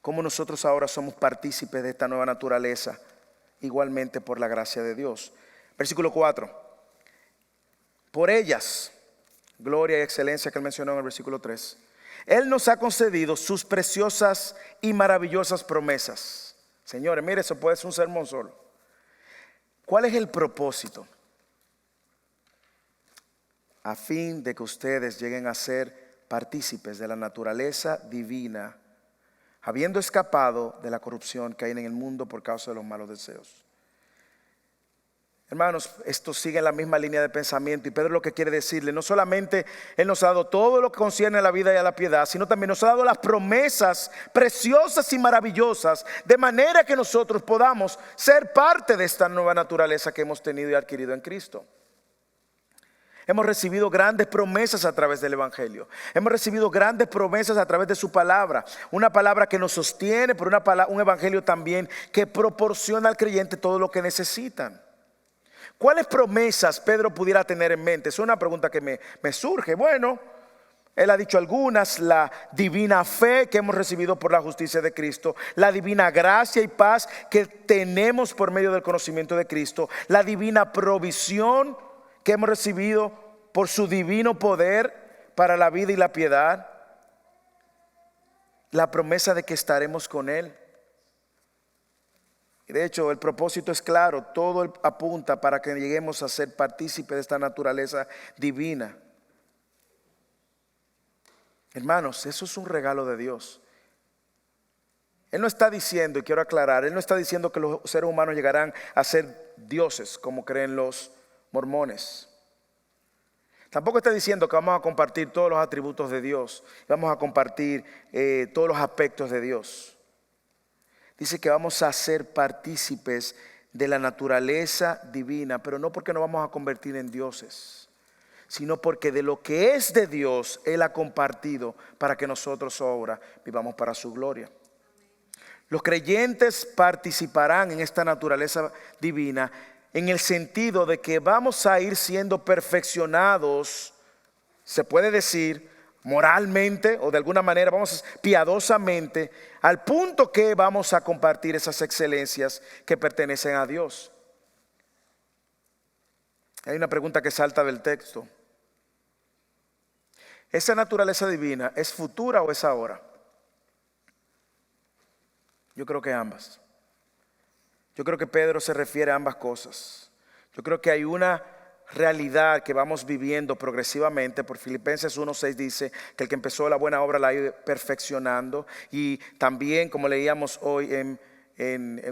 Speaker 1: Cómo nosotros ahora somos partícipes de esta nueva naturaleza, igualmente por la gracia de Dios. Versículo 4. Por ellas, gloria y excelencia que él mencionó en el versículo 3. Él nos ha concedido sus preciosas y maravillosas promesas. Señores, mire, eso puede ser un sermón solo. ¿Cuál es el propósito? A fin de que ustedes lleguen a ser partícipes de la naturaleza divina, habiendo escapado de la corrupción que hay en el mundo por causa de los malos deseos. Hermanos, esto sigue en la misma línea de pensamiento, y Pedro lo que quiere decirle, no solamente Él nos ha dado todo lo que concierne a la vida y a la piedad, sino también nos ha dado las promesas preciosas y maravillosas, de manera que nosotros podamos ser parte de esta nueva naturaleza que hemos tenido y adquirido en Cristo. Hemos recibido grandes promesas a través del Evangelio. Hemos recibido grandes promesas a través de su palabra. Una palabra que nos sostiene, pero un Evangelio también que proporciona al creyente todo lo que necesitan. ¿Cuáles promesas Pedro pudiera tener en mente? Es una pregunta que me surge. Bueno, él ha dicho algunas: la divina fe que hemos recibido por la justicia de Cristo, la divina gracia y paz que tenemos por medio del conocimiento de Cristo, la divina provisión que hemos recibido por su divino poder para la vida y la piedad, la promesa de que estaremos con Él. Y de hecho el propósito es claro, todo apunta para que lleguemos a ser partícipes de esta naturaleza divina. Hermanos, eso es un regalo de Dios. Él no está diciendo, y quiero aclarar, Él no está diciendo que los seres humanos llegarán a ser dioses como creen los mormones. Tampoco está diciendo que vamos a compartir todos los atributos de Dios, vamos a compartir todos los aspectos de Dios. Dice que vamos a ser partícipes de la naturaleza divina, pero no porque nos vamos a convertir en dioses, sino porque de lo que es de Dios Él ha compartido para que nosotros ahora vivamos para su gloria. Los creyentes participarán en esta naturaleza divina en el sentido de que vamos a ir siendo perfeccionados, se puede decir, moralmente o de alguna manera, piadosamente, al punto que vamos a compartir esas excelencias que pertenecen a Dios. Hay una pregunta que salta del texto. ¿Esa naturaleza divina es futura o es ahora? Yo creo que ambas. Yo creo que Pedro se refiere a ambas cosas. Yo creo que hay una realidad que vamos viviendo progresivamente. Por Filipenses 1:6 dice que el que empezó la buena obra la ha ido perfeccionando. Y también, como leíamos hoy en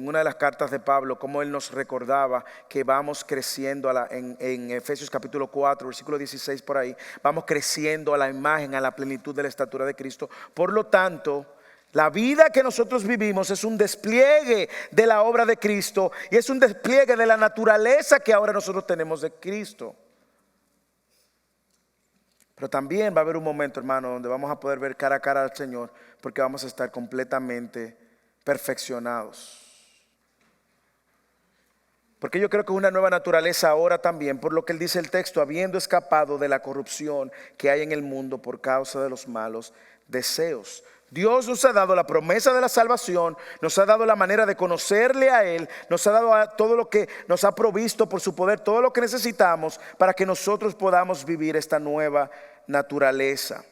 Speaker 1: una de las cartas de Pablo, como él nos recordaba que vamos creciendo en Efesios capítulo 4, versículo 16 por ahí, vamos creciendo a la imagen, a la plenitud de la estatura de Cristo. Por lo tanto, la vida que nosotros vivimos es un despliegue de la obra de Cristo y es un despliegue de la naturaleza que ahora nosotros tenemos de Cristo. Pero también va a haber un momento, hermano, donde vamos a poder ver cara a cara al Señor, porque vamos a estar completamente perfeccionados. Porque yo creo que es una nueva naturaleza ahora también, por lo que él dice el texto, habiendo escapado de la corrupción que hay en el mundo por causa de los malos deseos. Dios nos ha dado la promesa de la salvación, nos ha dado la manera de conocerle a Él, nos ha dado todo lo que nos ha provisto por su poder, todo lo que necesitamos para que nosotros podamos vivir esta nueva naturaleza.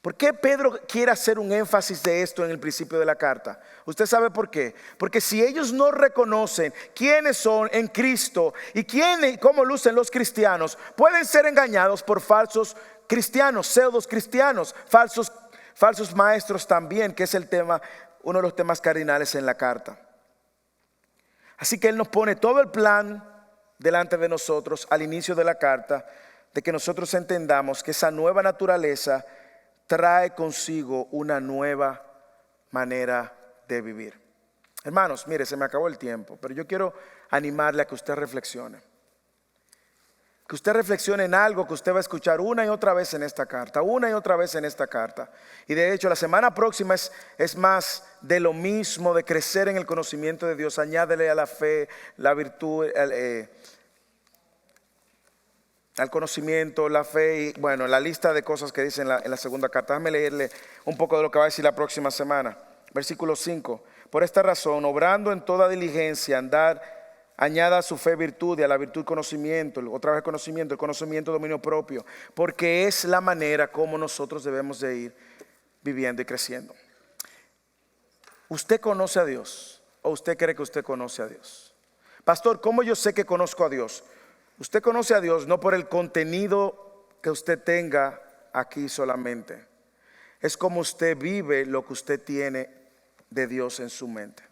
Speaker 1: ¿Por qué Pedro quiere hacer un énfasis de esto en el principio de la carta? ¿Usted sabe por qué? Porque si ellos no reconocen quiénes son en Cristo y cómo lucen los cristianos, pueden ser engañados por falsos cristianos, pseudos cristianos, falsos maestros también, que es uno de los temas cardinales en la carta. Así que Él nos pone todo el plan delante de nosotros al inicio de la carta, de que nosotros entendamos que esa nueva naturaleza trae consigo una nueva manera de vivir. Hermanos, mire, se me acabó el tiempo, pero yo quiero animarle a que usted reflexione. Que usted reflexione en algo que usted va a escuchar una y otra vez en esta carta, una y otra vez en esta carta. Y de hecho la semana próxima es más de lo mismo, de crecer en el conocimiento de Dios. Añádele a la fe, la virtud, al conocimiento, la fe y bueno, la lista de cosas que dice en la segunda carta. Déjame leerle un poco de lo que va a decir la próxima semana. Versículo 5. Por esta razón, obrando en toda diligencia, añada a su fe virtud y a la virtud conocimiento, otra vez conocimiento, el conocimiento dominio propio, porque es la manera como nosotros debemos de ir viviendo y creciendo. ¿Usted conoce a Dios o usted cree que usted conoce a Dios? Pastor, ¿cómo yo sé que conozco a Dios? Usted conoce a Dios no por el contenido que usted tenga aquí solamente. Es como usted vive lo que usted tiene de Dios en su mente.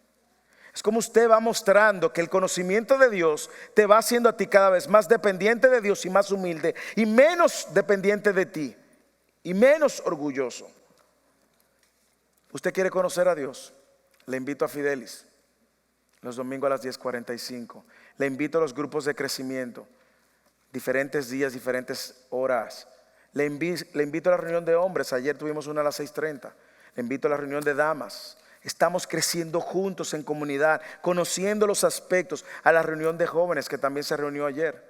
Speaker 1: Es como usted va mostrando que el conocimiento de Dios te va haciendo a ti cada vez más dependiente de Dios y más humilde y menos dependiente de ti y menos orgulloso. ¿Usted quiere conocer a Dios? Le invito a Fidelis los domingos a las 10:45. Le invito a los grupos de crecimiento, diferentes días, diferentes horas. Le invito a la reunión de hombres. Ayer tuvimos una a las 6:30. Le invito a la reunión de damas. Estamos creciendo juntos en comunidad, conociendo los aspectos. A la reunión de jóvenes que también se reunió ayer.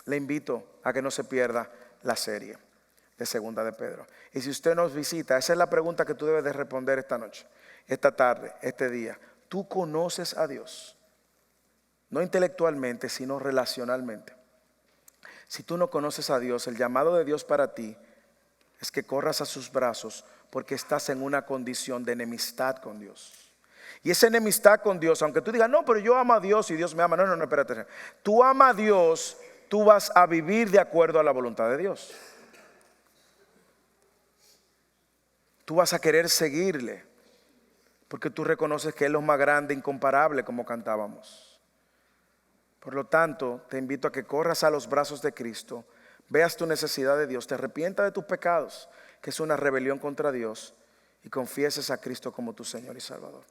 Speaker 1: Le invito a que no se pierda la serie de Segunda de Pedro. Y si usted nos visita, esa es la pregunta que tú debes de responder esta noche, esta tarde, este día. ¿Tú conoces a Dios? No intelectualmente, sino relacionalmente. Si tú no conoces a Dios, el llamado de Dios para ti es que corras a sus brazos porque estás en una condición de enemistad con Dios. Y esa enemistad con Dios, aunque tú digas, no, pero yo amo a Dios y Dios me ama. No, espérate. Tú amas a Dios, tú vas a vivir de acuerdo a la voluntad de Dios. Tú vas a querer seguirle porque tú reconoces que Él es lo más grande, incomparable, como cantábamos. Por lo tanto, te invito a que corras a los brazos de Cristo, veas tu necesidad de Dios, te arrepientas de tus pecados, que es una rebelión contra Dios, y confieses a Cristo como tu Señor y Salvador.